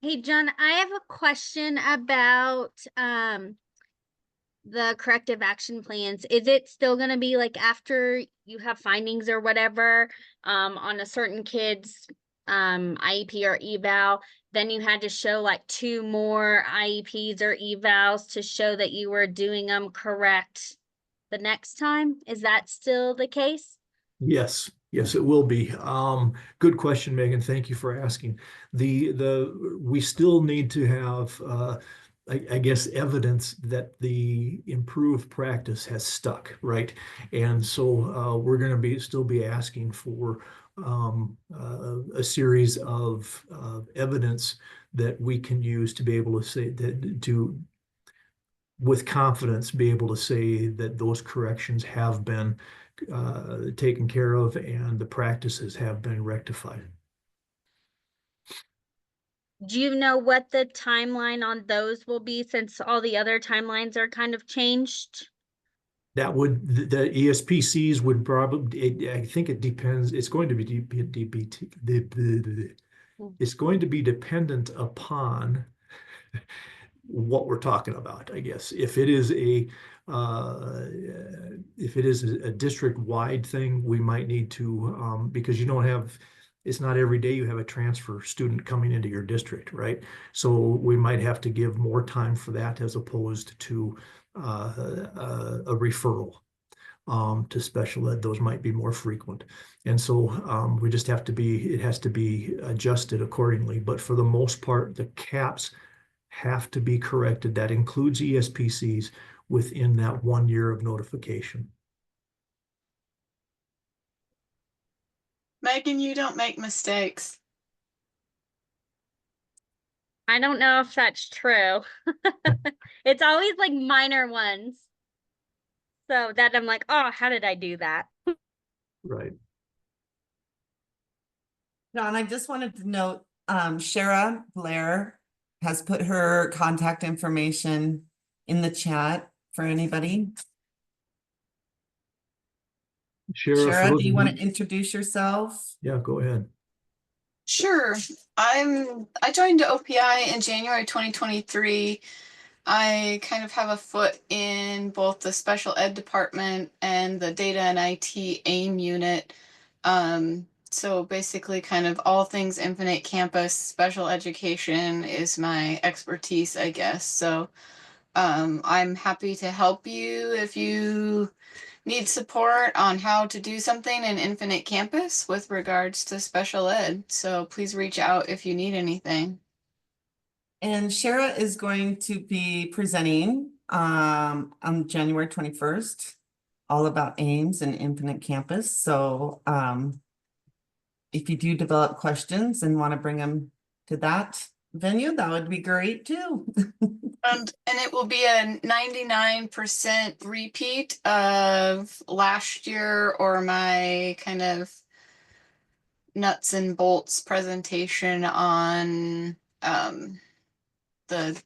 Hey, John, I have a question about the corrective action plans. Is it still going to be like after you have findings or whatever on a certain kid's IEP or eval, then you had to show like 2 more IEPs or evals to show that you were doing them correct the next time? Is that still the case? Yes, it will be. Good question, Megan. Thank you for asking. We still need to have, I guess, evidence that the improved practice has stuck, right? And so we're going to still be asking for a series of evidence that we can use to be able to say that with confidence be able to say that those corrections have been taken care of and the practices have been rectified. Do you know what the timeline on those will be, since all the other timelines are kind of changed? That would, the ESPCs would probably, I think it depends. It's going to be it's going to be dependent upon what we're talking about, I guess. If it is a district-wide thing, we might need to, because you don't have, it's not every day you have a transfer student coming into your district, right? So we might have to give more time for that as opposed to a referral to special ed. Those might be more frequent. And so we just have to it has to be adjusted accordingly. But for the most part, the caps have to be corrected. That includes ESPCs within that 1 year of notification. Megan, you don't make mistakes. I don't know if that's true. It's always like minor ones. So that I'm like, oh, how did I do that? Right. John, I just wanted to note, Shara Blair has put her contact information in the chat for anybody. Sheriff, Shara, do you want to introduce yourself? yeah, go ahead. Sure. I joined OPI in January 2023. I kind of have a foot in both the special ed department and the data and IT AIM unit. So basically kind of all things Infinite Campus, special education is my expertise, I guess. So I'm happy to help you if you need support on how to do something in Infinite Campus with regards to special ed. So please reach out if you need anything. And Shara is going to be presenting on January 21st, all about AIMS and Infinite Campus. So if you do develop questions and want to bring them to that venue, that would be great too. And it will be a 99% repeat of last year or my kind of nuts and bolts presentation on the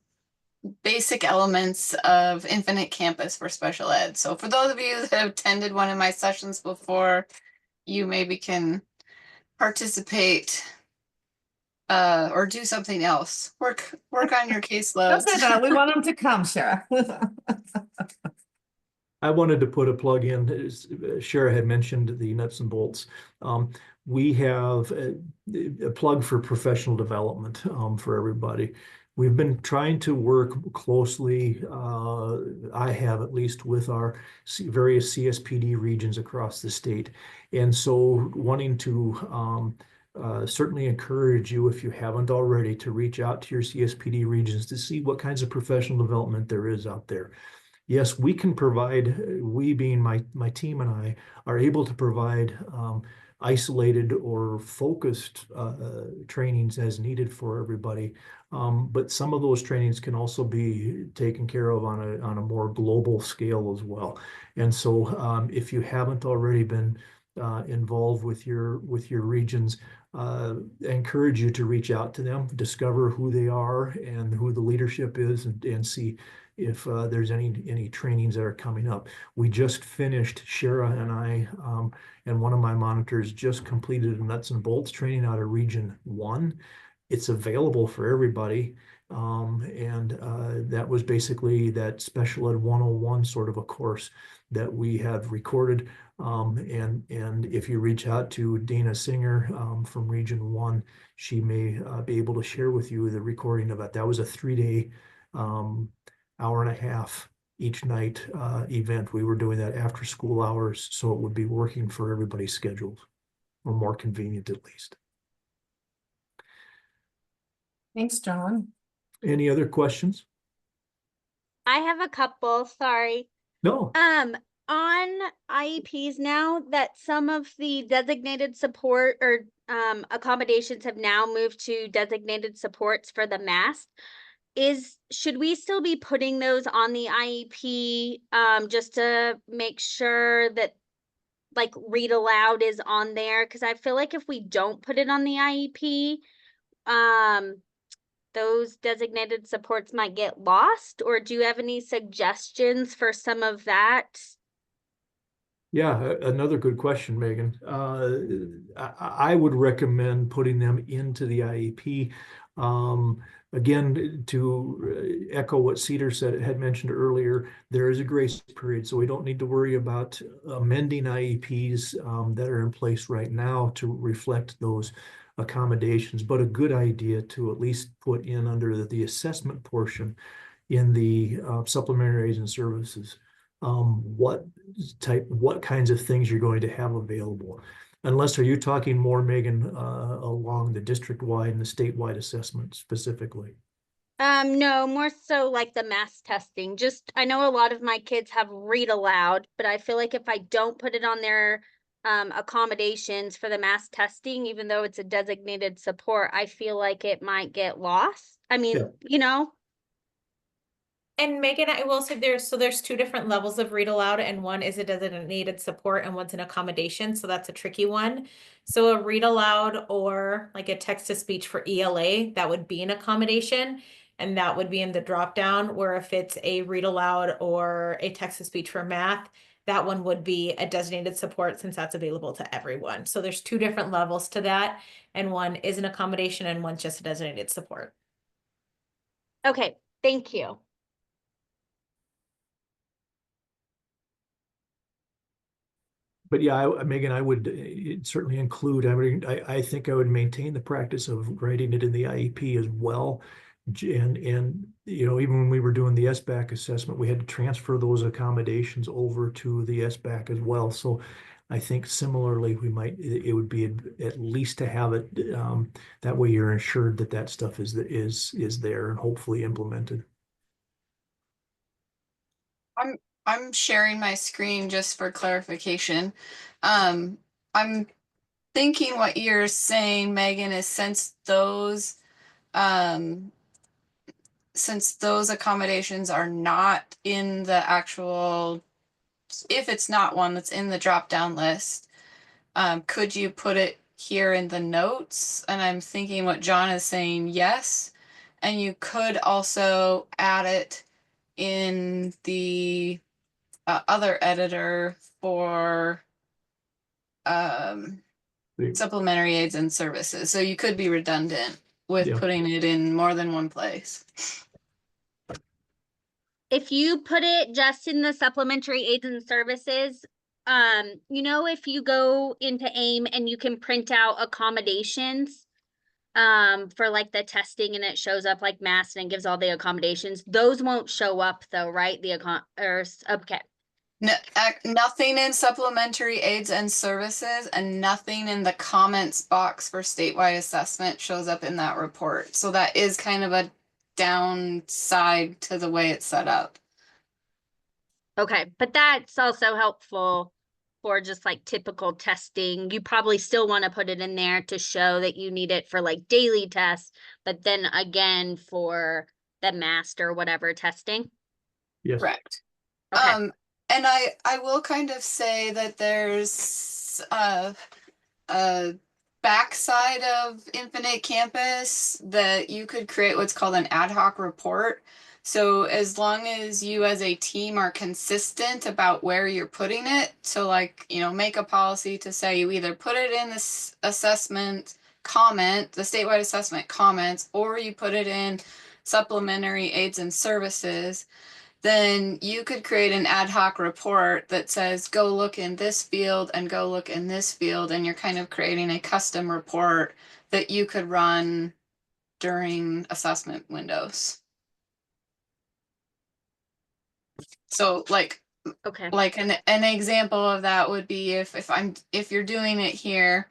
basic elements of Infinite Campus for special ed. So for those of you that have attended one of my sessions before, you maybe can participate or do something else. Work on your Don't caseload. say that. We want them to come, Shara. I wanted to put a plug in. Shara had mentioned the nuts and bolts. We have a plug for professional development for everybody. We've been trying to work closely, I have at least, with our various CSPD regions across the state. And so wanting to certainly encourage you, if you haven't already, to reach out to your CSPD regions to see what kinds of professional development there is out there. Yes, we can provide, we being my team and I, are able to provide isolated or focused trainings as needed for everybody. But some of those trainings can also be taken care of on a more global scale as well. And so if you haven't already been involved with your regions, I encourage you to reach out to them, discover who they are and who the leadership is, and see if there's any trainings that are coming up. We just finished, Shara and I, and one of my monitors just completed a nuts and bolts training out of Region 1. It's available for everybody. And that was basically that Special Ed 101 sort of a course that we have recorded. And if you reach out to Dana Singer from Region 1, she may be able to share with you the recording of it. That was a 3-day, hour and a half each night event. We were doing that after school hours, so it would be working for everybody's schedules, or more convenient at least. Thanks, John. Any other questions? I have a couple, sorry. No. On IEPs now that some of the designated support or accommodations have now moved to designated supports for the MAST, should we still be putting those on the IEP just to make sure that like read aloud is on there? Because I feel like if we don't put it on the IEP, those designated supports might get lost. Or do you have any suggestions for some of that? Yeah, another good question, Megan. I would recommend putting them into the IEP. Again, to echo what Cedar had mentioned earlier, there is a grace period, so we don't need to worry about amending IEPs that are in place right now to reflect those accommodations, but a good idea to at least put in under the assessment portion in the supplementary aids and services. What kinds of things you're going to have available. Unless, are you talking more, Megan, along the district-wide and the statewide assessment specifically? No, more so like the mass testing. Just, I know a lot of my kids have read aloud, but I feel like if I don't put it on their accommodations for the mass testing, even though it's a designated support, I feel like it might get lost. I mean, Yeah. you know, And Megan, I will say there's two different levels of read aloud, and one is a designated support and one's an accommodation. So that's a tricky one. So a read aloud or like a text to speech for ELA, that would be an accommodation. And that would be in the drop down, where if it's a read aloud or a text to speech for math, that one would be a designated support since that's available to everyone. So there's two different levels to that. And one is an accommodation and one's just a designated support. okay, thank you. But yeah, Megan, I would certainly include, I think I would maintain the practice of writing it in the IEP as well. And you know, even when we were doing the SBAC assessment, we had to transfer those accommodations over to the SBAC as well. So I think similarly, it would be at least to have it, that way you're ensured that that stuff is there and hopefully implemented. I'm sharing my screen just for clarification. I'm thinking what you're saying, Megan, is since those accommodations are not in the actual, if it's not one that's in the drop-down list, could you put it here in the notes? And I'm thinking what John is saying, yes. And you could also add it in the other editor for supplementary aids and services. So you could be redundant with putting it in more than one place. If you put it just in the supplementary aids and services, you know, if you go into AIM and you can print out accommodations, for like the testing and it shows up like MAST and gives all the accommodations, those won't show up though, right? Okay. No, nothing in supplementary aids and services and nothing in the comments box for statewide assessment shows up in that report. So that is kind of a downside to the way it's set up. Okay, but that's also helpful for just like typical testing. You probably still want to put it in there to show that you need it for like daily tests, but then again for the MAST or whatever testing. Yes. Correct. Okay. And I will kind of say that there's a backside of Infinite Campus that you could create what's called an ad hoc report. So as long as you as a team are consistent about where you're putting it, so like, you know, make a policy to say you either put it in this assessment comment, the statewide assessment comments, or you put it in supplementary aids and services, then you could create an ad hoc report that says, go look in this field and go look in this field. And you're kind of creating a custom report that you could run during assessment windows. So like, Okay. like an example of that would be if you're doing it here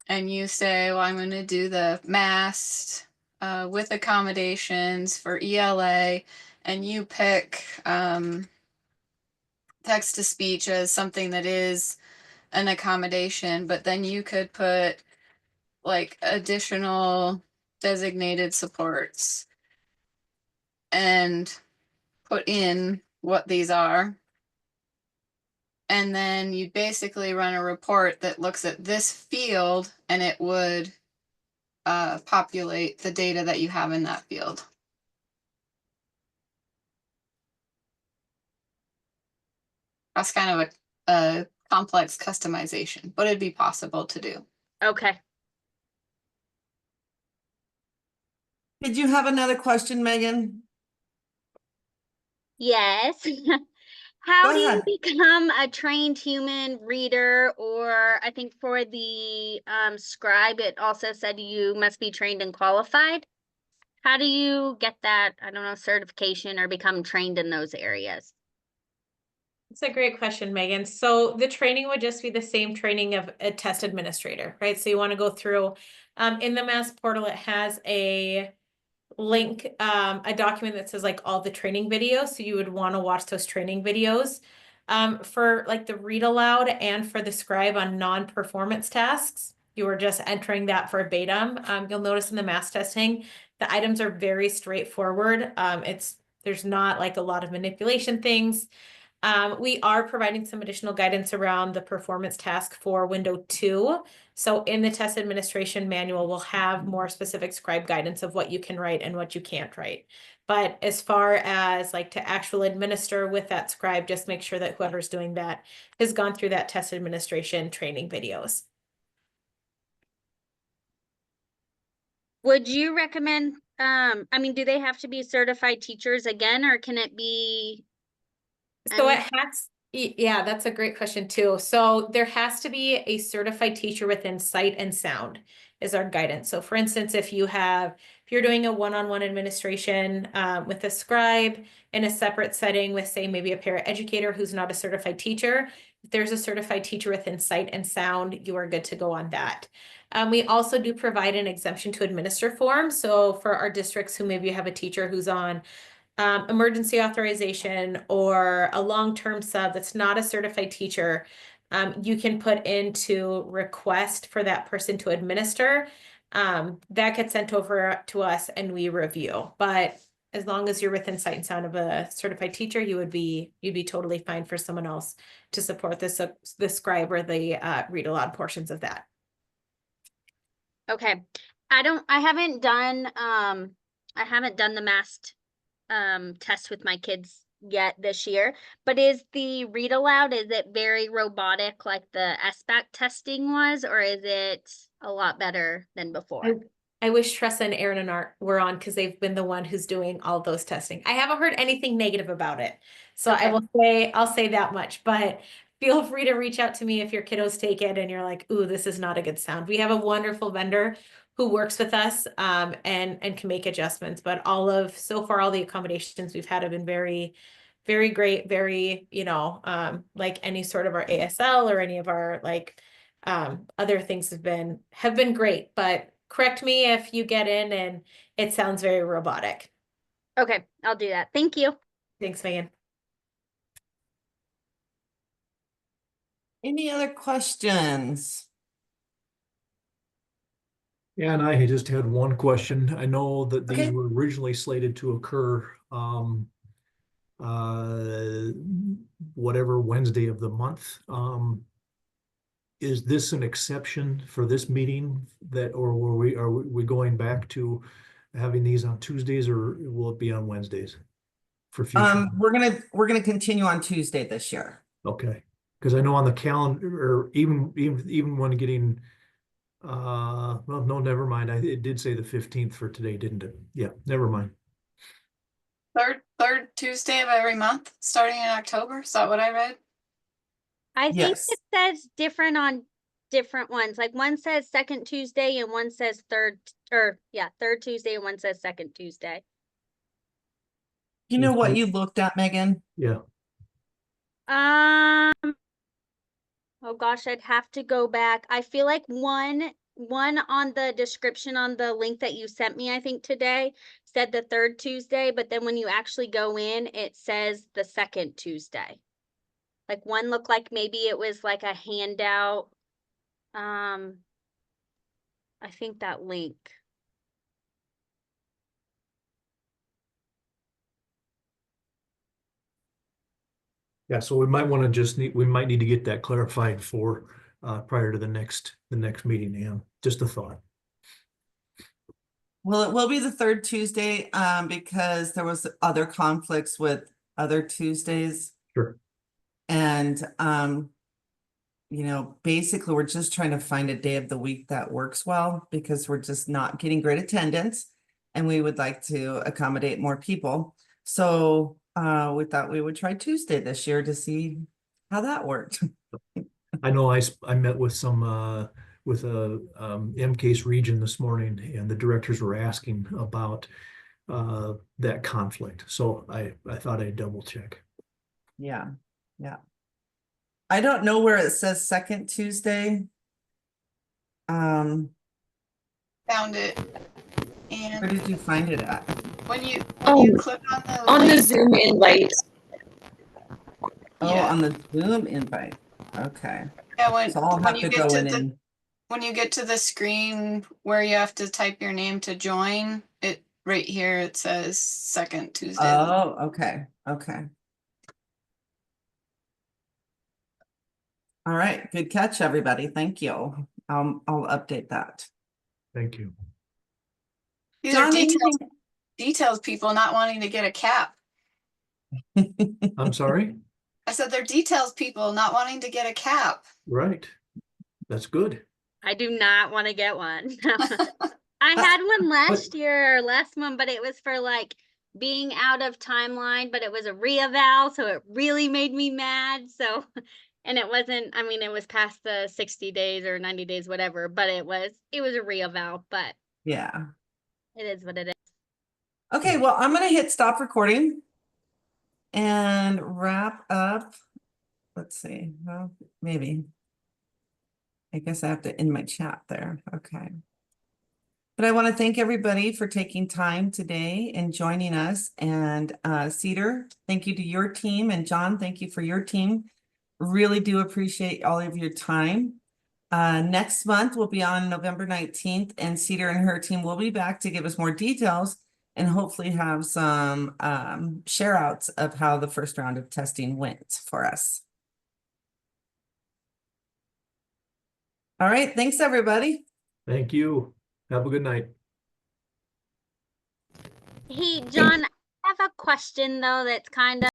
and you say, well, I'm going to do the MAST with accommodations for ELA, and you pick text to speech as something that is an accommodation, but then you could put like additional designated supports and put in what these are. And then you basically run a report that looks at this field and it would populate the data that you have in that field. That's kind of a complex customization, but it'd be possible to do. Okay. Did you have another question, Megan? Yes. How Go do you ahead. become a trained human reader? Or I think for the scribe, it also said you must be trained and qualified. How do you get that, I don't know, certification or become trained in those areas? It's a great question, Megan. So the training would just be the same training of a test administrator, right? So you want to go through, in the MAST portal, it has a link, a document that says like all the training videos. So you would want to watch those training videos. For like the read aloud and for the scribe on non-performance tasks, you are just entering that verbatim. You'll notice in the MAST testing, the items are very straightforward. There's not like a lot of manipulation things. We are providing some additional guidance around the performance task for window 2. So in the test administration manual, we'll have more specific scribe guidance of what you can write and what you can't write. But as far as like to actual administer with that scribe, just make sure that whoever's doing that has gone through that test administration training videos. Would you recommend, I mean, do they have to be certified teachers again, or can it be? So it has, yeah, that's a great question too. So there has to be a certified teacher within sight and sound is our guidance. So for instance, if you're doing a one-on-one administration with a scribe in a separate setting with, say, maybe a paraeducator who's not a certified teacher, if there's a certified teacher within sight and sound, you are good to go on that. We also do provide an exemption to administer form. So for our districts who maybe have a teacher who's on emergency authorization or a long-term sub that's not a certified teacher, you can put into request for that person to administer. That gets sent over to us and we review. But as long as you're within sight and sound of a certified teacher, you'd be totally fine for someone else to support the scribe or the read aloud portions of that. Okay. I haven't done the MAST test with my kids yet this year, but is the read aloud, is it very robotic like the SBAC testing was, or is it a lot better than before? I wish Tressa and Aaron and Art were on because they've been the one who's doing all those testing. I haven't heard anything negative about it. So Okay. I'll say that much, but feel free to reach out to me if your kiddos take it and you're like, ooh, this is not a good sound. We have a wonderful vendor who works with us and can make adjustments, but so far all the accommodations we've had have been very, very great, very, like any sort of our ASL or any of our like other things have been great, but correct me if you get in and it sounds very robotic. Okay, I'll do that. Thank you. Thanks, Megan. Any other questions? Yeah, and I just had one question. I know that these Okay. were originally slated to occur whatever Wednesday of the month. Is this an exception for this meeting or are we going back to having these on Tuesdays, or will it be on Wednesdays for future? We're gonna continue on Tuesday this year. Okay, because I know on the calendar, or even when getting well, no, never mind. It did say the 15th for today, didn't it? Yeah, never mind. Third Tuesday of every month, starting in October. Is that what I read? I think Yes. it says different on different ones. Like one says second Tuesday and one says third Tuesday and one says second Tuesday. You know what you looked at, Megan? Yeah. Oh gosh, I'd have to go back. I feel like one on the description on the link that you sent me, I think today, said the third Tuesday, but then when you actually go in, it says the second Tuesday. Like one looked like maybe it was like a handout. I think that link. Yeah, so we might want to we might need to get that clarified for prior to the next meeting, Ann. Just a thought. Well, it will be the third Tuesday, because there was other conflicts with other Tuesdays. Sure. And, basically we're just trying to find a day of the week that works well, because we're just not getting great attendance and we would like to accommodate more people. So, we thought we would try Tuesday this year to see how that worked. I know I met with some with a MCASE region this morning, and the directors were asking about that conflict. So I thought I'd double check. Yeah. I don't know where it says second Tuesday. Found it. Where And did you find it at? when you click on the On the link, Zoom invite, Oh, Yeah. on the Zoom invite. Okay. Yeah, So I'll when have you to get go to in the and, when you get to the screen where you have to type your name to join, it right here it says second Tuesday. oh, okay, okay. All right, good catch, everybody. Thank you. I'll update that. Thank you. These are John, details people not wanting to get a cap. anything? I'm sorry? I said they're details people not wanting to get a cap. Right. That's good. I do not want to get one. I had one last year or last month, but it was for like being out of timeline, but it was a re-eval, so it really made me mad. So, and it wasn't, I mean, it was past the 60 days or 90 days, whatever, but it was a re-eval, but Yeah. it is what it is. Okay, well, I'm gonna hit stop recording and wrap up. Let's see, well, maybe. I guess I have to end my chat there. Okay. But I want to thank everybody for taking time today and joining us. And Cedar, thank you to your team. And John, thank you for your team. Really do appreciate all of your time. Next month will be on November 19th, and Cedar and her team will be back to give us more details and hopefully have some share outs of how the first round of testing went for us. All right, thanks everybody. Thank you. Have a good night. Hey, John, I have a question though that's kind of